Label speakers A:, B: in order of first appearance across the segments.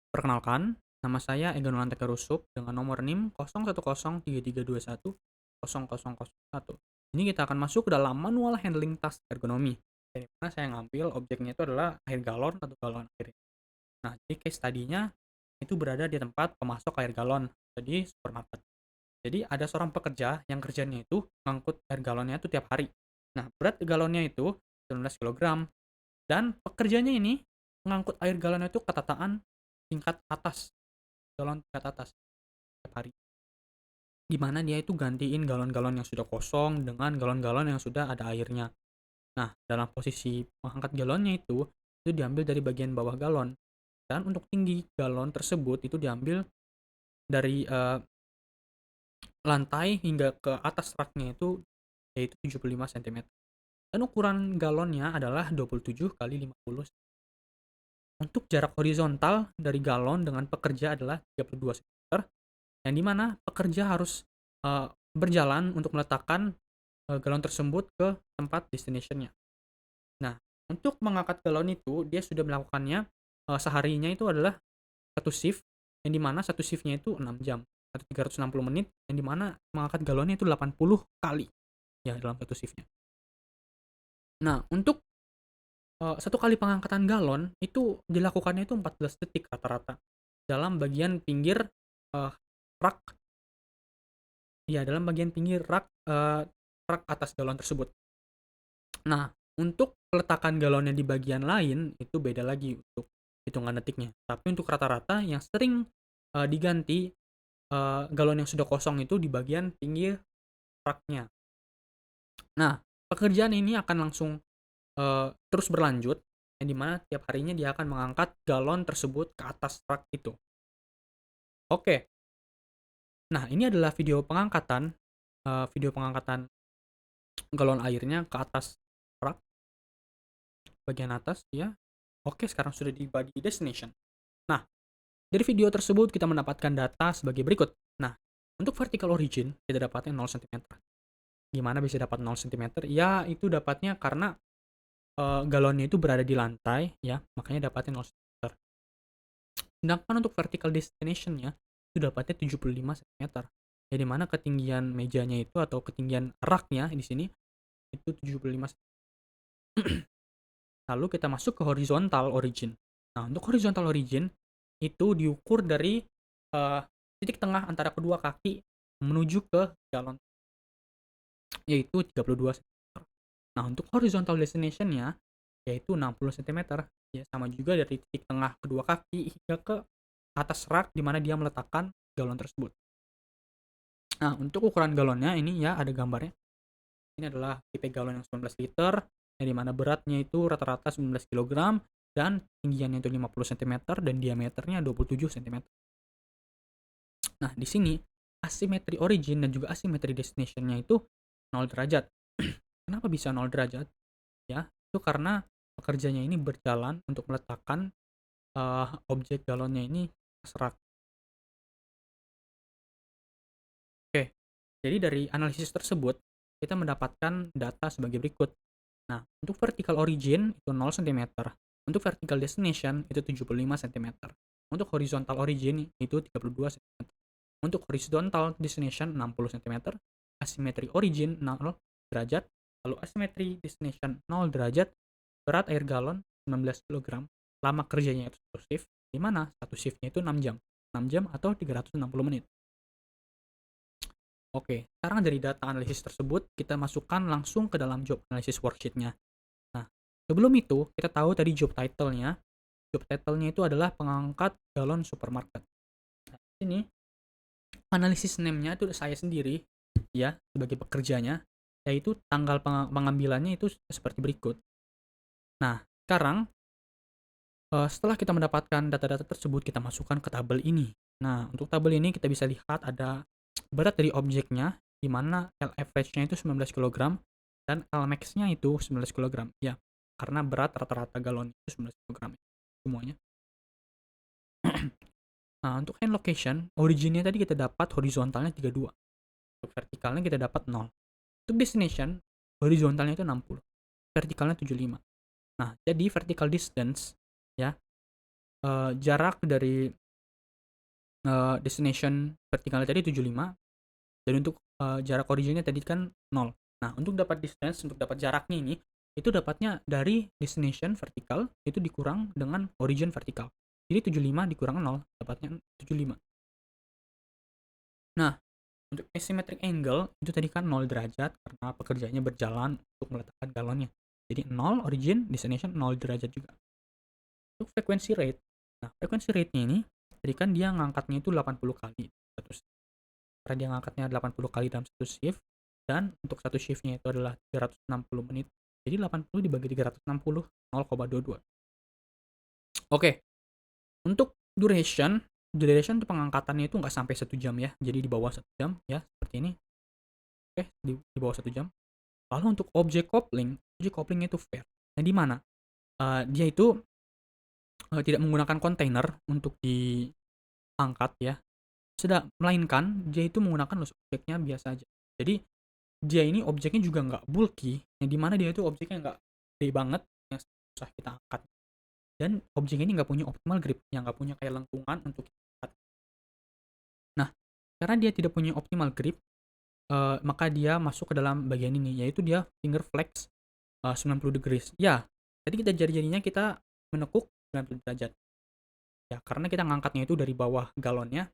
A: Perkenalkan, nama saya Ega Nurlan Tegarusuk dengan nomor NIM 010332100001. Ini kita akan masuk ke dalam manual handling task ergonomi. Dari mana saya ngambil objeknya itu adalah air galon atau galon air. Nah, jadi case tadinya itu berada di tempat pemasok air galon, jadi supermarket. Jadi ada seorang pekerja yang kerjanya itu ngangkut air galonnya itu tiap hari. Nah, berat galonnya itu 19 kilogram dan pekerjanya ini mengangkut air galonnya itu ketataan tingkat atas, galon tingkat atas tiap hari. Di mana dia itu gantiin galon-galon yang sudah kosong dengan galon-galon yang sudah ada airnya. Nah, dalam posisi mengangkat galonnya itu diambil dari bagian bawah galon. Dan untuk tinggi galon tersebut itu diambil dari lantai hingga ke atas raknya itu yaitu 75 cm. Dan ukuran galonnya adalah 27 kali 50. Untuk jarak horizontal dari galon dengan pekerja adalah 32 cm, yang dimana pekerja harus berjalan untuk meletakkan galon tersebut ke tempat destination-nya. Nah, untuk mengangkat galon itu dia sudah melakukannya seharinya itu adalah satu shift, yang dimana satu shiftnya itu 6 jam atau 360 menit, yang dimana mengangkat galonnya itu 80 kali ya dalam satu shiftnya. Nah, untuk satu kali pengangkatan galon itu dilakukannya itu 14 detik rata-rata dalam bagian pinggir rak. Iya, dalam bagian pinggir rak atas galon tersebut. Nah, untuk peletakan galonnya di bagian lain itu beda lagi untuk hitungan detiknya. Tapi untuk rata-rata yang sering diganti galon yang sudah kosong itu di bagian pinggir raknya. Nah, pekerjaan ini akan langsung terus berlanjut, yang dimana tiap harinya dia akan mengangkat galon tersebut ke atas rak itu. Oke, nah ini adalah video pengangkatan galon airnya ke atas rak bagian atas ya. Oke, sekarang sudah di body destination. Nah, dari video tersebut kita mendapatkan data sebagai berikut. Nah, untuk vertical origin kita dapatnya 0 cm. Gimana bisa dapat 0 cm? Ya, itu dapatnya karena galonnya itu berada di lantai ya, makanya dapatnya 0 cm. Sedangkan untuk vertical destination-nya itu dapatnya 75 cm. Ya, di mana ketinggian mejanya itu atau ketinggian raknya di sini itu 75 cm. Lalu kita masuk ke horizontal origin. Nah, untuk horizontal origin itu diukur dari uh, titik tengah antara kedua kaki menuju ke galon, yaitu 32 cm. Nah, untuk horizontal destination-nya yaitu 60 cm. Ya, sama juga dari titik tengah kedua kaki hingga ke atas rak di mana dia meletakkan galon tersebut. Nah, untuk ukuran galonnya ini ya ada gambarnya. Ini adalah tipe galon yang 19 liter, yang dimana beratnya itu rata-rata 19 kg, dan tinggiannya itu 50 cm, dan diameternya 27 cm. Nah, di sini asimetri origin dan juga asimetri destination-nya itu 0 derajat. Kenapa bisa 0 derajat? Ya, itu karena pekerjanya ini berjalan untuk meletakkan objek galonnya ini ke serak. Oke, jadi dari analisis tersebut, kita mendapatkan data sebagai berikut. Nah, untuk vertical origin itu 0 cm, untuk vertical destination itu 75 cm, untuk horizontal origin itu 32 cm, untuk horizontal destination 60 cm, asimetri origin 0 derajat, lalu asimetri destination 0 derajat, berat air galon 19 kg, lama kerjanya itu satu shift, di mana satu shiftnya itu 6 jam atau 360 menit. Oke, sekarang dari data analisis tersebut, kita masukkan langsung ke dalam job analysis worksheet-nya. Nah, sebelum itu, kita tahu tadi job title-nya. Job title-nya itu adalah pengangkat galon supermarket. Nah, ini analisis name-nya itu saya sendiri, ya, sebagai pekerjanya, yaitu tanggal pengambilannya itu seperti berikut. Nah, sekarang setelah kita mendapatkan data-data tersebut, kita masukkan ke tabel ini. Nah, untuk tabel ini kita bisa lihat ada berat dari objeknya, di mana LFH-nya itu 19 kg dan Lmax-nya itu 19 kg. Ya, karena berat rata-rata galon itu 19 kg semuanya. Nah, untuk hand location, originnya tadi kita dapat horizontalnya 32. Untuk vertikalnya kita dapat 0. Untuk destination, horizontalnya itu 60. Vertikalnya 75. Nah, jadi vertical distance ya jarak dari destination vertikalnya tadi 75, dan untuk jarak originnya tadi kan 0. Nah, untuk dapat distance, untuk dapat jaraknya ini, itu dapatnya dari destination vertikal itu dikurang dengan origin vertikal. Jadi 75 dikurang 0 dapatnya 75. Nah, untuk asymmetric angle itu tadi kan 0 derajat karena pekerjaannya berjalan untuk meletakkan galonnya. Jadi 0 origin, destination 0 derajat juga. Untuk frequency rate. Nah, frequency rate-nya ini tadi kan dia ngangkatnya itu 80 kali satu shift. Karena dia ngangkatnya 80 kali dalam satu shift, dan untuk satu shiftnya itu adalah 360 menit. Jadi 80 dibagi 360, 0,22. Oke, untuk duration untuk pengangkatannya itu nggak sampai 1 jam ya. Jadi di bawah 1 jam ya, seperti ini. Oke, di bawah 1 jam. Lalu untuk object coupling itu fair. Nah, di mana? Dia itu tidak menggunakan kontainer untuk diangkat ya, melainkan dia itu menggunakan loose objeknya biasa aja. Jadi dia ini objeknya juga nggak bulky, yang dimana dia itu objeknya nggak gede banget yang susah kita angkat, dan objek ini nggak punya optimal grip, yang nggak punya kayak lengkungan untuk kita angkat. Nah, karena dia tidak punya optimal grip, maka dia masuk ke dalam bagian ini, yaitu dia finger flex 90 degrees. Ya, tadi kita jari-jarinya kita menekuk 90 derajat. Ya, karena kita ngangkatnya itu dari bawah galonnya,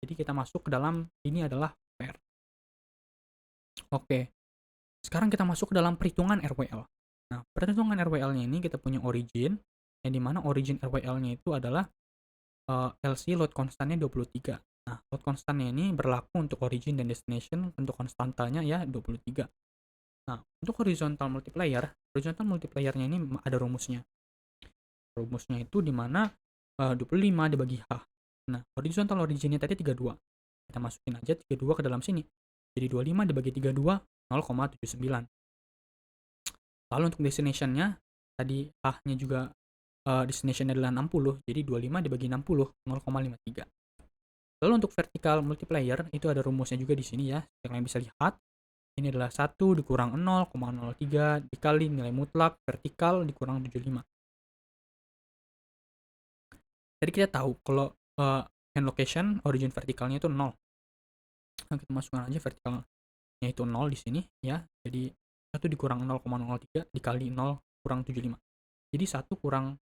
A: jadi kita masuk ke dalam ini adalah fair. Oke, sekarang kita masuk ke dalam perhitungan RWL. Nah, perhitungan RWL-nya ini kita punya origin, yang dimana origin RWL-nya itu adalah LC load konstannya 23. Nah, load konstannya ini berlaku untuk origin dan destination, untuk konstantanya ya 23. Nah, untuk horizontal multiplier-nya ini ada rumusnya. Rumusnya itu dimana 25 dibagi H. Nah, horizontal originnya tadi 32. Kita masukin aja 32 ke dalam sini. Jadi 25 dibagi 32, 0,79. Lalu untuk destination-nya, tadi H-nya juga destination adalah 60, jadi 25 dibagi 60, 0,53. Lalu untuk vertical multiplier, itu ada rumusnya juga di sini ya. Yang kalian bisa lihat, ini adalah 1 dikurang 0,03 dikali nilai mutlak vertikal dikurang 75. Jadi kita tahu kalau end location origin vertikalnya itu 0. Nah, kita masukkan aja vertikalnya itu 0 di sini ya. Jadi 1 dikurang 0,03 dikali 0 kurang 75. Jadi 1 kurang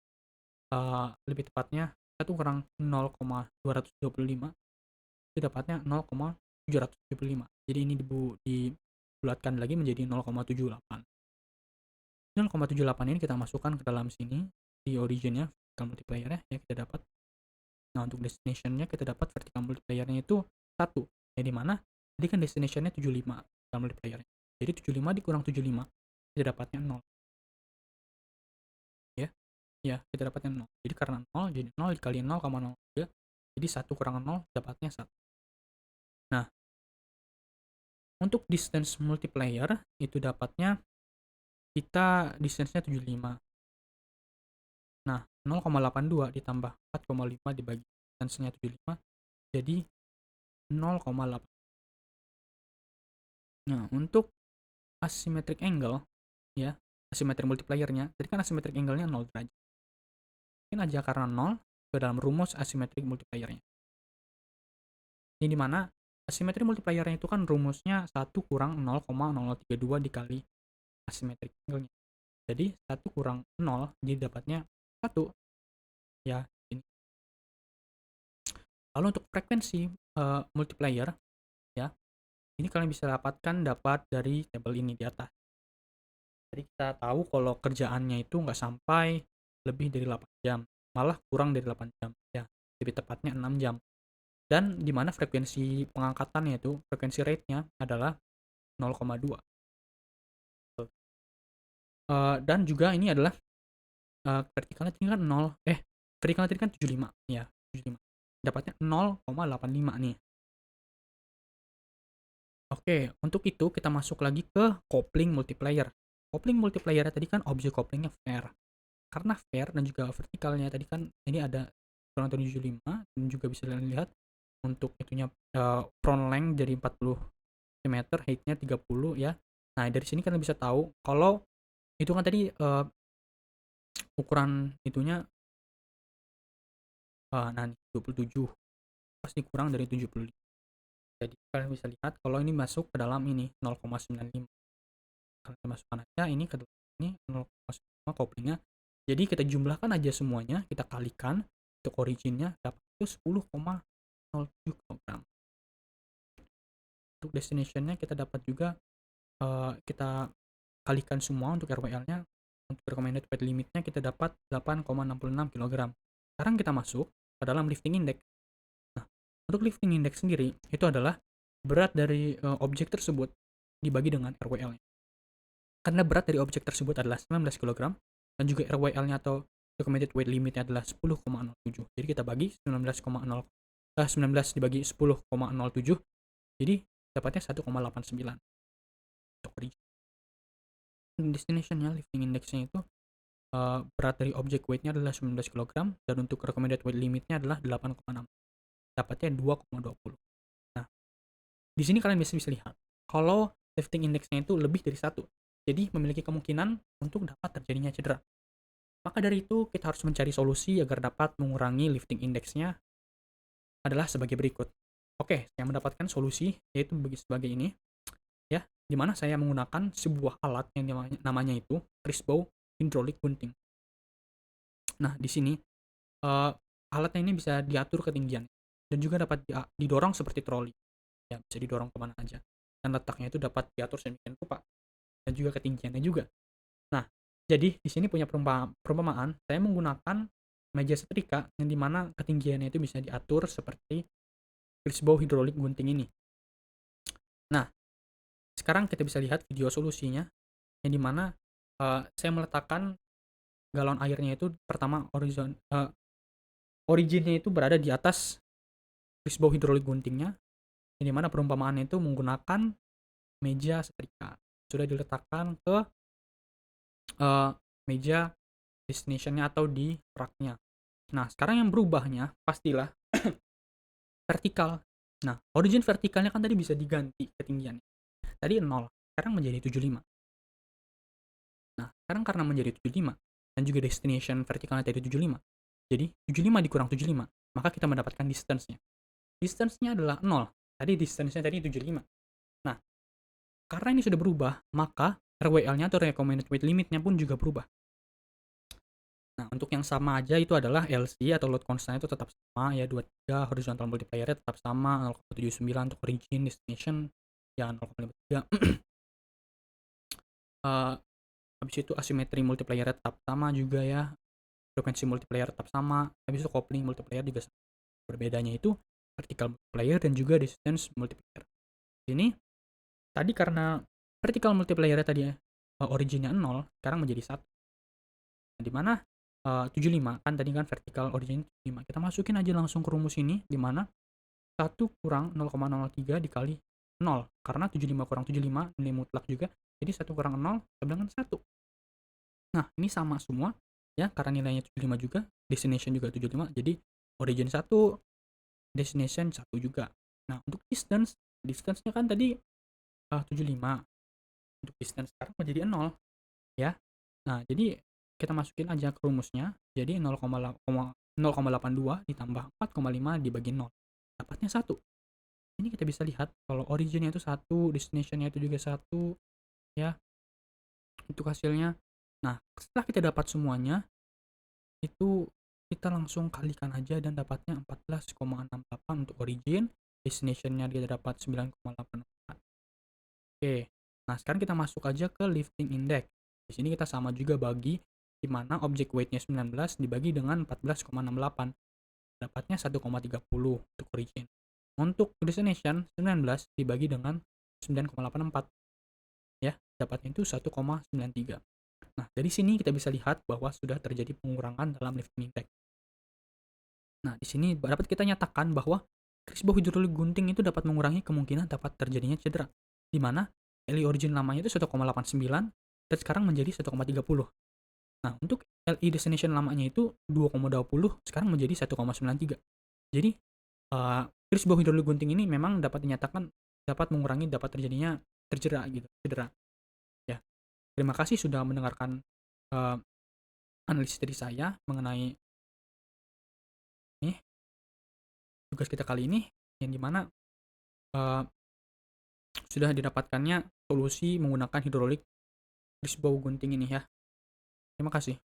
A: lebih tepatnya 1 kurang 0,225 itu dapatnya 0,775. Jadi ini dibulatkan lagi menjadi 0,78. 0,78 ini kita masukkan ke dalam sini di originnya vertical multiplier ya kita dapat. Nah, untuk destination-nya kita dapat vertical multiplier-nya itu 1. Ya di mana tadi kan destination-nya 75 vertical multiplier-nya. Jadi 75 dikurang 75 kita dapatnya 0. Ya. Ya, kita dapatnya 0. Jadi karena 0 jadi 0 dikali 0,03. Jadi 1 kurang 0 dapatnya 1. Nah, untuk distance multiplier itu dapatnya kita distance-nya 75. Nah, 0,82 ditambah 4,5 dibagi distance-nya 75 jadi 0,8. Nah, untuk asymmetric angle ya, asymmetric multiplier-nya, tadi kan asymmetric angle-nya 0 derajat. Mungkin aja karena 0 ke dalam rumus asymmetric multiplier-nya. Ini dimana asymmetric multiplier-nya itu kan rumusnya 1 kurang 0,032 dikali asymmetric angle-nya. Jadi 1 kurang 0 jadi dapatnya 1 ya ini. Lalu untuk frekuensi multiplier ya, ini kalian bisa dapat dari tabel ini di atas. Jadi kita tahu kalau kerjaannya itu nggak sampai lebih dari 8 jam, malah kurang dari 8 jam ya, lebih tepatnya 6 jam. Dan di mana frekuensi pengangkatannya itu, frekuensi rate-nya adalah 0,2. Dan juga ini adalah vertikalnya tadi kan 0, vertikalnya tadi kan 75 ya, 75. Dapatnya 0,85 nih. Oke, untuk itu kita masuk lagi ke coupling multiplier. Coupling multiplier tadi kan object couplingnya fair. Karena fair dan juga vertikalnya tadi kan ini ada kurang dari 75, dan juga bisa kalian lihat untuk itunya front length jadi 40 cm, height-nya 30 ya. Nah, dari sini kalian bisa tahu kalau itu kan tadi ukuran itunya Nah, nih 27 pasti kurang dari 75. Jadi kalian bisa lihat kalau ini masuk ke dalam ini 0,95. Kalian masukkan aja ini ke dalam ini 0,95 couplingnya. Jadi kita jumlahkan aja semuanya, kita kalikan untuk originnya dapat itu 10,07 kg. Untuk destinationnya kita dapat juga kita kalikan semua untuk RWL-nya. Untuk recommended weight limitnya kita dapat 8,66 kg. Sekarang kita masuk ke dalam lifting index. Nah, untuk lifting index sendiri itu adalah berat dari objek tersebut dibagi dengan RWL-nya. Karena berat dari objek tersebut adalah 19 kg dan juga RWL-nya atau recommended weight limit-nya adalah 10,07. Jadi kita bagi 19 dibagi 10,07. Jadi dapatnya 1,89 untuk origin. Destination-nya lifting index-nya itu berat dari objek weight-nya adalah 19 kg dan untuk recommended weight limit-nya adalah 8,6. Dapatnya 2,20. Nah, di sini kalian bisa lihat kalau lifting index-nya itu lebih dari 1. Jadi memiliki kemungkinan untuk dapat terjadinya cedera. Maka dari itu kita harus mencari solusi agar dapat mengurangi lifting index-nya adalah sebagai berikut. Oke, saya mendapatkan solusi yaitu sebagai ini ya, di mana saya menggunakan sebuah alat yang namanya itu Crispo hydraulic gunting. Nah, di sini alatnya ini bisa diatur ketinggian dan juga dapat didorong seperti troli. Ya, bisa didorong kemana aja. Dan letaknya itu dapat diatur sedemikian rupa dan juga ketinggiannya juga. Nah, jadi di sini punya perumpamaan saya menggunakan meja setrika yang dimana ketinggiannya itu bisa diatur seperti Crispo hydraulic gunting ini. Nah, sekarang kita bisa lihat video solusinya yang dimana saya meletakkan galon airnya itu pertama originnya itu berada di atas Crispo hydraulic guntingnya, yang dimana perumpamaannya itu menggunakan meja setrika sudah diletakkan ke meja destinationnya atau di raknya. Nah, sekarang yang berubahnya pastilah vertikal. Nah, origin vertikalnya kan tadi bisa diganti ketinggiannya. Tadi 0, sekarang menjadi 75. Nah, sekarang karena menjadi 75 dan juga destination vertikalnya tadi 75. Jadi 75 dikurang 75, maka kita mendapatkan distance-nya. Distance-nya adalah 0. Tadi distance-nya tadi 75. Nah, karena ini sudah berubah, maka RWL-nya atau recommended weight limit-nya pun juga berubah. Nah, untuk yang sama aja itu adalah LC atau load constant itu tetap sama ya, 23, horizontal multiplier-nya tetap sama 0,79 untuk origin, destination ya 0,53. Habis itu asymmetry multiplier tetap sama juga ya, frekuensi multiplier tetap sama, habis itu coupling multiplier juga sama. Berbedanya itu vertical multiplier dan juga distance multiplier. Ini tadi karena vertical multiplier tadi ya, originnya 0, sekarang menjadi 1. Nah, di mana 75 kan tadi kan vertical origin 75. Kita masukin aja langsung ke rumus ini di mana 1 kurang 0,03 dikali 0. Karena 75 kurang 75 nilai mutlak juga. Jadi 1 kurang 0 sama dengan 1. Nah, ini sama semua ya karena nilainya 75 juga, destination juga 75. Jadi origin 1, destination 1 juga. Nah, untuk distance-nya kan tadi 75. Untuk distance sekarang menjadi 0 ya. Nah, jadi kita masukin aja ke rumusnya. Jadi 0,82 ditambah 4,5 dibagi 0. Dapatnya 1. Ini kita bisa lihat kalau originnya itu 1, destination-nya itu juga 1 ya. Untuk hasilnya. Nah, setelah kita dapat semuanya, itu kita langsung kalikan aja dan dapatnya 14,68 untuk origin, destination-nya kita dapat 9,84. Oke. Nah, sekarang kita masuk aja ke lifting index. Di sini kita sama juga bagi di mana objek weight-nya 19 dibagi dengan 14,68. Dapatnya 1,30 untuk origin. Untuk destination 19 dibagi dengan 9,84. Ya, dapatnya itu 1,93. Nah, dari sini kita bisa lihat bahwa sudah terjadi pengurangan dalam lifting index. Nah, di sini dapat kita nyatakan bahwa Crispo hydraulic gunting itu dapat mengurangi kemungkinan dapat terjadinya cedera, di mana LI origin lamanya itu 1,89 dan sekarang menjadi 1,30. Nah, untuk LI destination lamanya itu 2,20, sekarang menjadi 1,93. Jadi, Crispo hydraulic gunting ini memang dapat dinyatakan dapat mengurangi dapat terjadinya cedera. Ya, terima kasih sudah mendengarkan analisis dari saya mengenai ini. tugas kita kali ini, yang dimana sudah didapatkannya solusi menggunakan hidrolik di sebuah gunting ini ya. Terima kasih.